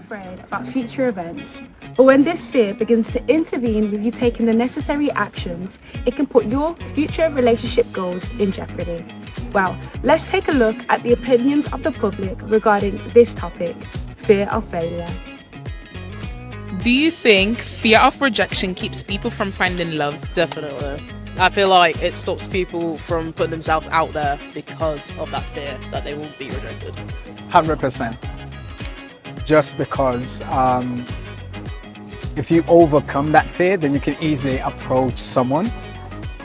afraid about future events, but when this fear begins to intervene with you taking the necessary actions, it can put your future relationship goals in jeopardy. Well, let's take a look at the opinions of the public regarding this topic, fear of failure. Do you think fear of rejection keeps people from finding love? Definitely. I feel like it stops people from putting themselves out there because of that fear that they will be rejected. 100%. Just because if you overcome that fear, then you can easily approach someone.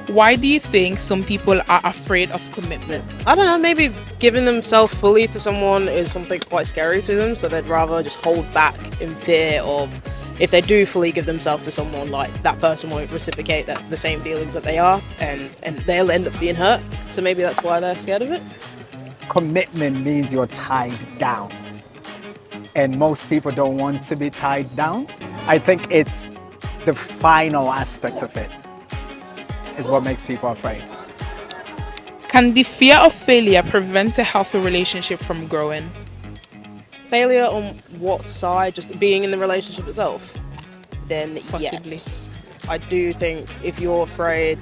Why do you think some people are afraid of commitment? I don't know, maybe giving themselves fully to someone is something quite scary to them, so they'd rather just hold back in fear of if they do fully give themselves to someone, like that person won't reciprocate the same feelings that they are, and they'll end up being hurt. So maybe that's why they're scared of it. Commitment means you're tied down. And most people don't want to be tied down. I think it's the final aspect of it is what makes people afraid. Can the fear of failure prevent a healthy relationship from growing? Failure on what side? Just being in the relationship itself? Then Possibly. yes. I do think if you're afraid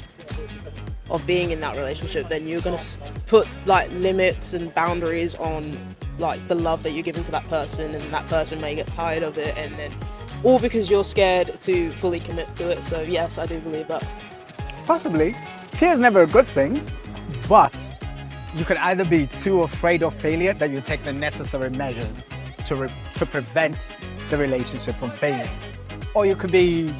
of being in that relationship, then you're going to put like limits and boundaries on like the love that you're giving to that person, and that person may get tired of it, and then all because you're scared to fully commit to it. So yes, I do believe that. Possibly. Fear is never a good thing, but you can either be too afraid of failure that you take the necessary measures to prevent the relationship from failing. Or you could be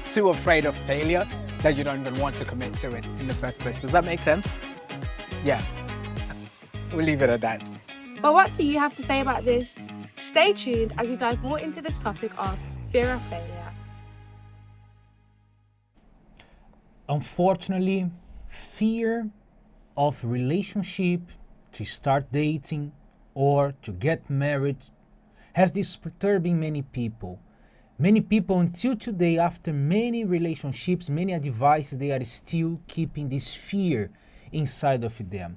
too afraid of failure that you don't even want to commit to it in the first place. Does that make sense? Yeah. We'll leave it at that. But what do you have to say about this? Stay tuned as we dive more into this topic of fear of failure. Unfortunately, fear of relationship, to start dating or to get married, has this perturbing many people. Many people until today, after many relationships, many advices, they are still keeping this fear inside of them.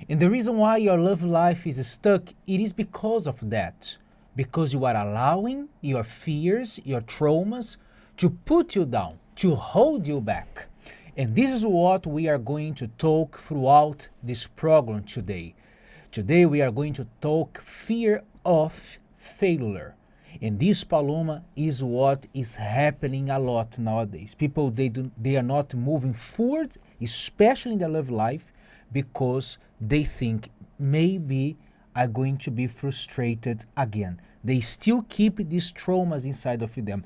And the reason why your love life is stuck, it is because of that. Because you are allowing your fears, your traumas to put you down, to hold you back. And this is what we are going to talk throughout this program today. Today we are going to talk fear of failure. And this, Paloma, is what is happening a lot nowadays. People, they are not moving forward, especially in their love life, because they think maybe are going to be frustrated again. They still keep these traumas inside of them.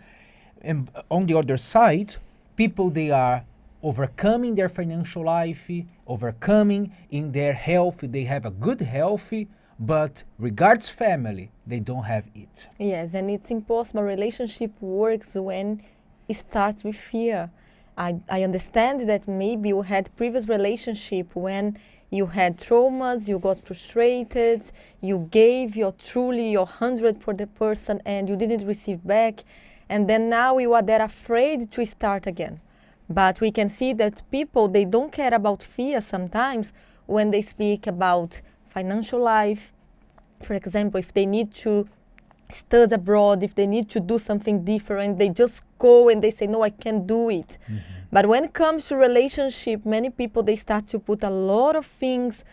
And on the other side, people, they are overcoming their financial life, overcoming in their health. They have a good health, but regards family, they don't have it. Yes, and it's impossible. Relationship works when it starts with fear. I understand that maybe you had previous relationship when you had traumas, you got frustrated, you gave your 100 for the person and you didn't receive back, and then now you are there afraid to start again. But we can see that people, they don't care about fear sometimes when they speak about financial life. For example, if they need to study abroad, if they need to do something different, they just go and they say, no, I can't do it. Mm-hmm. But when it comes to relationship, many people, they start to put a lot of things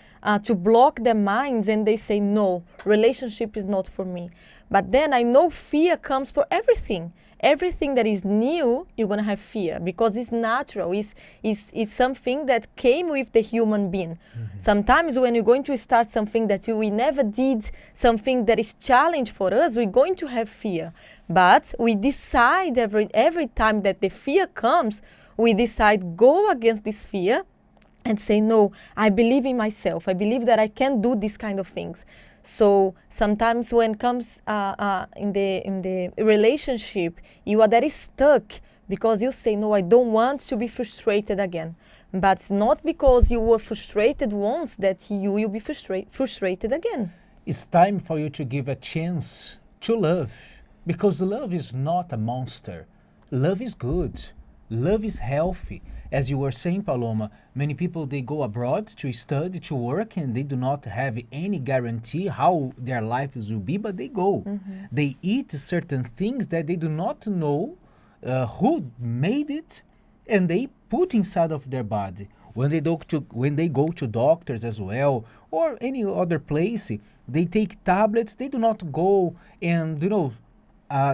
to block their minds, and they say, no, relationship is not for me. But then I know fear comes for everything. Everything that is new, you're going to have fear because it's natural. It's something that came with the human being. Mm-hmm. Sometimes when you're going to start something that we never did, something that is challenge for us, we're going to have fear. But we decide every time that the fear comes, we decide go against this fear and say, no, I believe in myself. I believe that I can do these kind of things. So sometimes when it comes in the relationship, you are very stuck because you say, no, I don't want to be frustrated again. But not because you were frustrated once that you will be frustrated again. It's time for you to give a chance to love, because love is not a monster. Love is good. Love is healthy. As you were saying, Paloma, many people, they go abroad to study, to work, and they do not have any guarantee how their lives will be, but they go. They eat certain things that they do not know who made it, and they put inside of their body. When they go to doctors as well, or any other place, they take tablets. They do not go and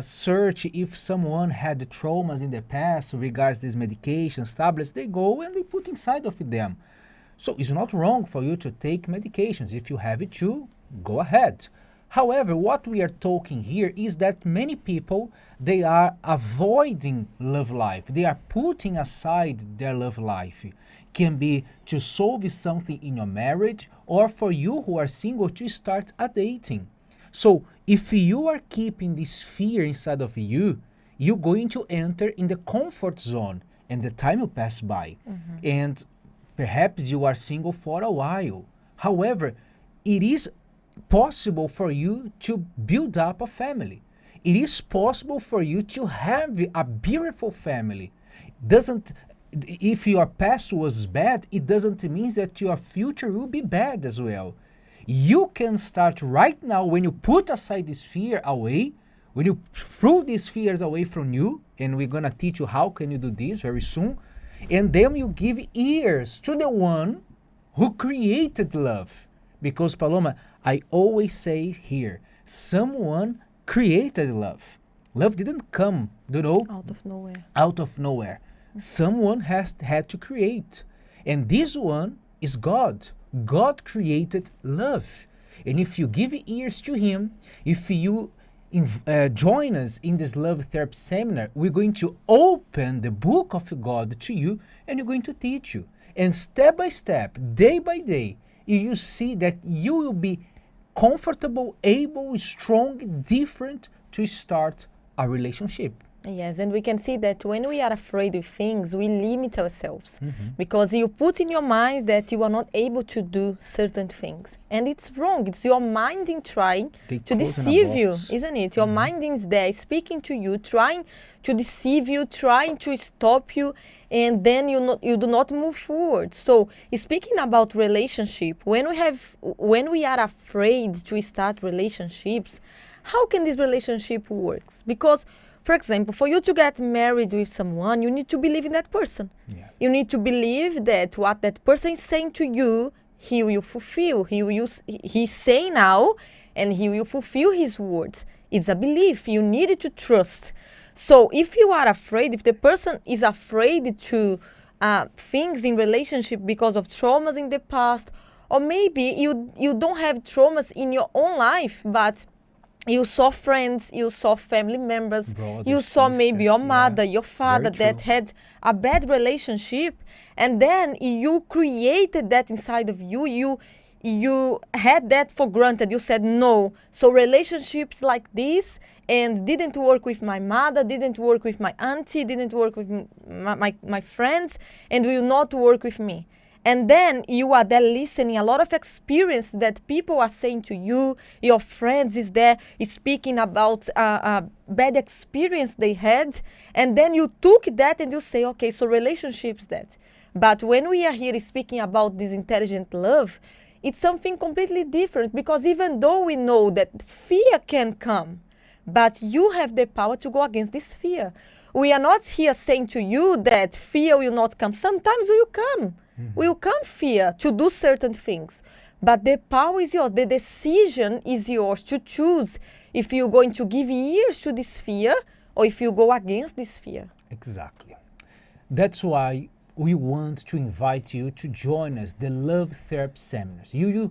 search if someone had traumas in the past regards these medications, tablets. They go and they put inside of them. So it's not wrong for you to take medications. If you have it to, go ahead. However, what we are talking here is that many people, they are avoiding love life. They are putting aside their love life. Can be to solve something in your marriage, or for you who are single to start a dating. So if you are keeping this fear inside of you, you're going to enter in the comfort zone, and the time will pass by. And perhaps you are single for a while. However, it is possible for you to build up a family. It is possible for you to have a beautiful family. If your past was bad, it doesn't mean that your future will be bad as well. You can start right now, when you put aside this fear away, when you throw these fears away from you, and we're going to teach you how can you do this very soon, and then you give ears to the one who created love. Because, Paloma, I always say here, someone created love. Love didn't come, out of nowhere. Someone had to create. And this one is God. God created love. And if you give ears to him, if you join us in this Love Therapy Seminar, we're going to open the book of God to you, and we're going to teach you. And step by step, day by day, you see that you will be comfortable, able, strong, different to start a relationship. Yes, and we can see that when we are afraid of things, we limit ourselves. Because you put in your mind that you are not able to do certain things. And it's wrong. It's your mind trying to deceive you, isn't it? Your mind is there speaking to you, trying to deceive you, trying to stop you, and then you do not move forward. So speaking about relationship, when we are afraid to start relationships, how can this relationship work? Because, for example, for you to get married with someone, you need to believe in that person. Yeah. You need to believe that what that person is saying to you, he will fulfill. He's saying now, and he will fulfill his words. It's a belief. You need to trust. So if you are afraid, if the person is afraid to things in relationship because of traumas in the past, or maybe you don't have traumas in your own life, but you saw friends, you saw family members, brothers, you saw maybe your sisters, mother, your father that had a bad relationship, and then you created that inside of you. You had that for granted. You said no. So relationships like this and didn't work with my mother, didn't work with my auntie, didn't work with my friends, and will not work with me. And then you are there listening, a lot of experience that people are saying to you, your friends is there speaking about a bad experience they had. And then you took that and you say, okay, so relationships that. But when we are here speaking about this intelligent love, it's something completely different, because even though we know that fear can come, but you have the power to go against this fear. We are not here saying to you that fear will not come. Sometimes will come. Will come fear to do certain things. But the power is yours. The decision is yours to choose if you're going to give ears to this fear or if you go against this fear. Exactly. That's why we want to invite you to join us, the Love Therapy Seminars. You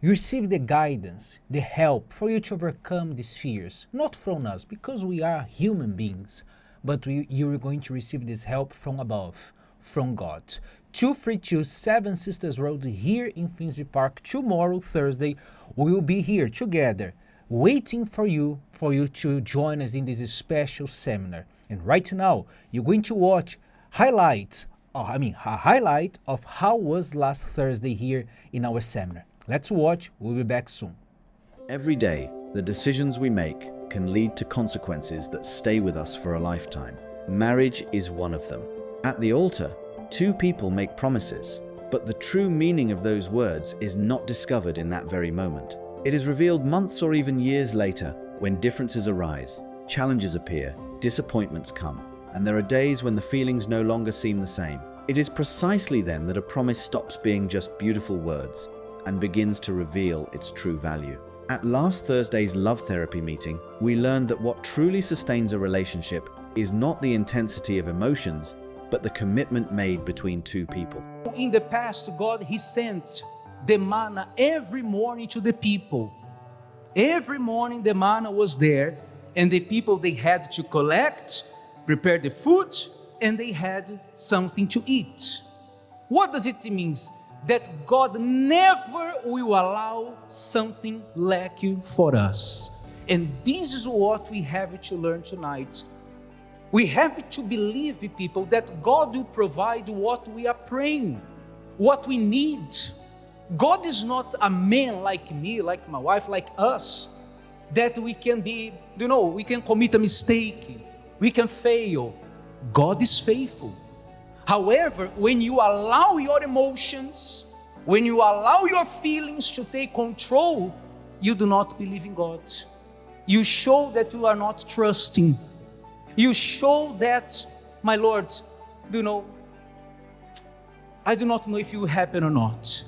receive the guidance, the help for you to overcome these fears, not from us, because we are human beings, but you are going to receive this help from above, from God. 232 Seven Sisters Road here in Finsbury Park. Tomorrow, Thursday, we will be here together, waiting for you to join us in this special seminar. And right now, you're going to watch a highlight of how was last Thursday here in our seminar. Let's watch. We'll be back soon. Every day, the decisions we make can lead to consequences that stay with us for a lifetime. Marriage is one of them. At the altar, two people make promises, but the true meaning of those words is not discovered in that very moment. It is revealed months or even years later when differences arise, challenges appear, disappointments come, and there are days when the feelings no longer seem the same. It is precisely then that a promise stops being just beautiful words and begins to reveal its true value. At last Thursday's love therapy meeting, we learned that what truly sustains a relationship is not the intensity of emotions, but the commitment made between two people. In the past, God, He sent the manna every morning to the people. Every morning the manna was there, and the people, they had to collect, prepare the food, and they had something to eat. What does it mean? That God never will allow something lacking for us. And this is what we have to learn tonight. We have to believe, people, that God will provide what we are praying, what we need. God is not a man like me, like my wife, like us, that we can be, we can commit a mistake, we can fail. God is faithful. However, when you allow your emotions, when you allow your feelings to take control, you do not believe in God. You show that you are not trusting. You show that, my Lord, I do not know if it will happen or not.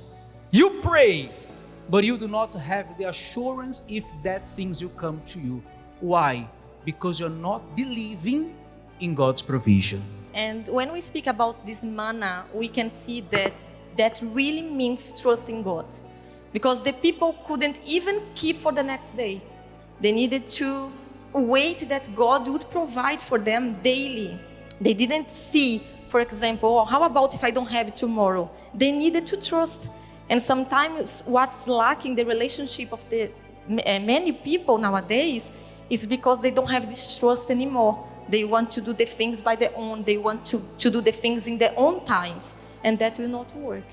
You pray, but you do not have the assurance if that things will come to you. Why? Because you're not believing in God's provision. And when we speak about this manna, we can see that really means trusting God. Because the people couldn't even keep for the next day. They needed to wait that God would provide for them daily. They didn't see, for example, how about if I don't have it tomorrow? They needed to trust. And sometimes what's lacking the relationship of the many people nowadays is because they don't have this trust anymore. They want to do the things by their own. They want to do the things in their own times. And that will not work.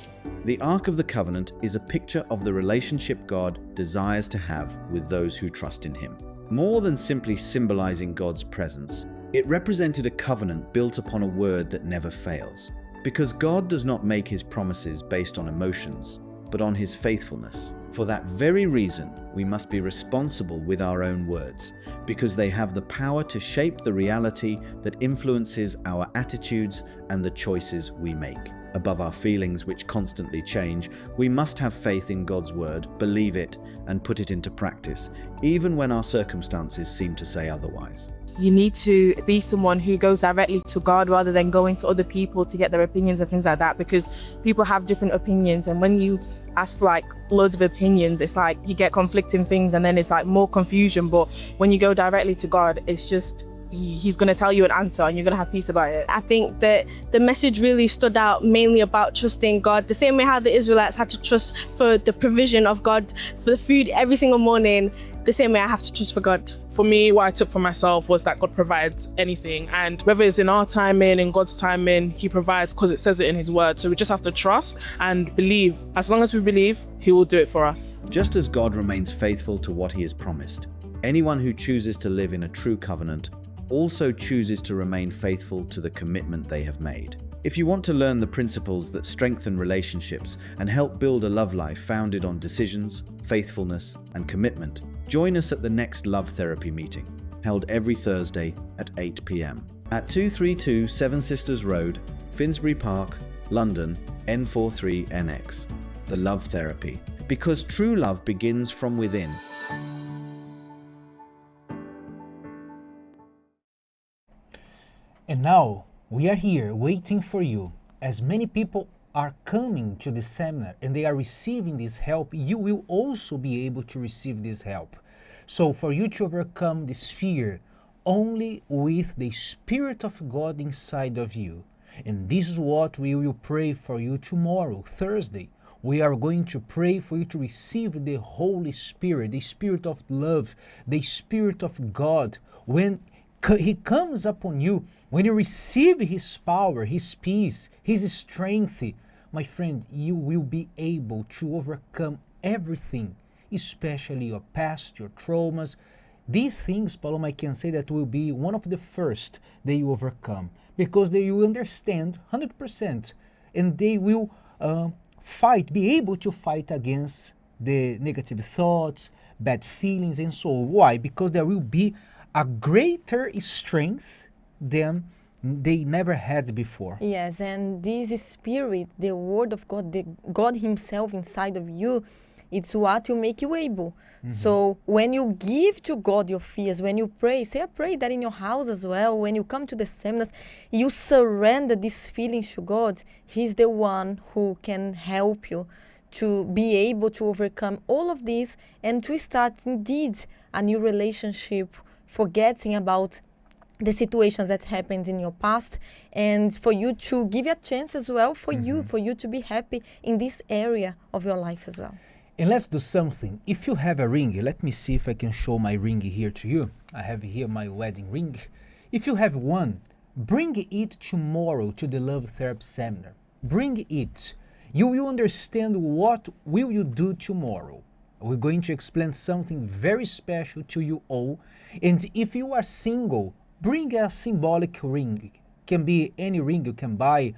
The Ark of the Covenant is a picture of the relationship God desires to have with those who trust in Him. More than simply symbolizing God's presence, it represented a covenant built upon a word that never fails. Because God does not make His promises based on emotions, but on His faithfulness. For that very reason, we must be responsible with our own words, because they have the power to shape the reality that influences our attitudes and the choices we make. Above our feelings, which constantly change, we must have faith in God's word, believe it, and put it into practice, even when our circumstances seem to say otherwise. You need to be someone who goes directly to God rather than going to other people to get their opinions and things like that, because people have different opinions, and when you ask for loads of opinions, it's like you get conflicting things and then it's more confusion. But when you go directly to God, it's just He's going to tell you an answer and you're going to have peace about it. I think that the message really stood out mainly about trusting God. The same way how the Israelites had to trust for the provision of God for the food every single morning, the same way I have to trust for God. For me, what I took for myself was that God provides anything, and whether it's in our timing, in God's timing, He provides because it says it in His word. So we just have to trust and believe. As long as we believe, He will do it for us. Just as God remains faithful to what He has promised, anyone who chooses to live in a true covenant also chooses to remain faithful to the commitment they have made. If you want to learn the principles that strengthen relationships and help build a love life founded on decisions, faithfulness, and commitment, join us at the next Love Therapy meeting, held every Thursday at 8 p.m. at 232 Seven Sisters Road, Finsbury Park, London, N43NX. The Love Therapy. Because true love begins from within. And now, we are here waiting for you. As many people are coming to the seminar and they are receiving this help, you will also be able to receive this help. So for you to overcome this fear, only with the Spirit of God inside of you. And this is what we will pray for you tomorrow, Thursday. We are going to pray for you to receive the Holy Spirit, the Spirit of love, the Spirit of God. When He comes upon you, when you receive His power, His peace, His strength, my friend, you will be able to overcome everything, especially your past, your traumas. These things, Paloma, I can say that will be one of the first that you overcome, because they will understand 100% and they will be able to fight against the negative thoughts, bad feelings, and so on. Why? Because there will be a greater strength than they never had before. Yes, and this spirit, the word of God, the God himself inside of you, it's what will make you able. So when you give to God your fears, when you pray, say a prayer that in your house as well, when you come to the seminars, you surrender these feelings to God. He's the one who can help you to be able to overcome all of this and to start indeed a new relationship, forgetting about the situations that happened in your past, and for you to give a chance as well for you to be happy in this area of your life as well. And let's do something. If you have a ring, let me see if I can show my ring here to you. I have here my wedding ring. If you have one, bring it tomorrow to the Love Therapy Seminar. Bring it. You will understand what will you do tomorrow. We're going to explain something very special to you all. And if you are single, bring a symbolic ring. Can be any ring you can buy,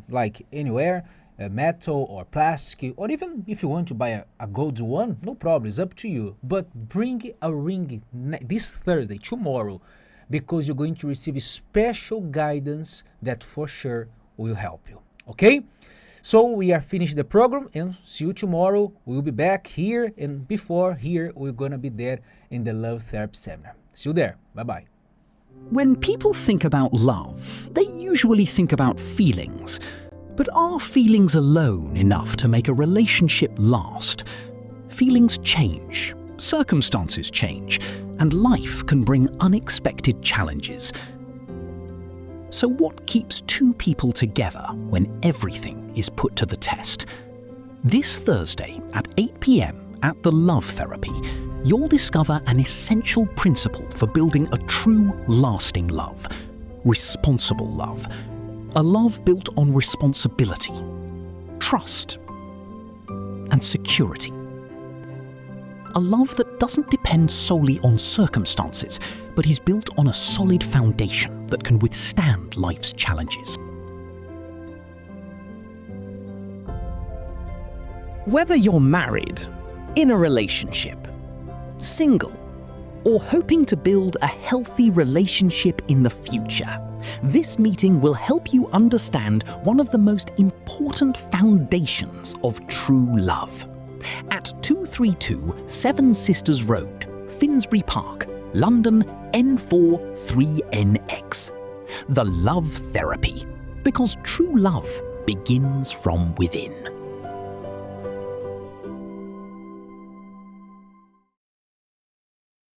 like anywhere. Metal or plastic, or even if you want to buy a gold one, no problem, it's up to you. But bring a ring this Thursday, tomorrow, because you're going to receive special guidance that for sure will help you. Okay? So we are finished the program and see you tomorrow. We'll be back here, and before here, we're going to be there in the Love Therapy Seminar. See you there. Bye-bye. When people think about love, they usually think about feelings. But are feelings alone enough to make a relationship last? Feelings change, circumstances change, and life can bring unexpected challenges. So what keeps two people together when everything is put to the test? This Thursday at 8 p.m. at the Love Therapy, you'll discover an essential principle for building a true, lasting love: responsible love. A love built on responsibility, trust, and security. A love that doesn't depend solely on circumstances, but is built on a solid foundation that can withstand life's challenges. Whether you're married, in a relationship, single, or hoping to build a healthy relationship in the future, this meeting will help you understand one of the most important foundations of true love. At 232 Seven Sisters Road, Finsbury Park, London N4 3NX. The Love Therapy, because true love begins from within.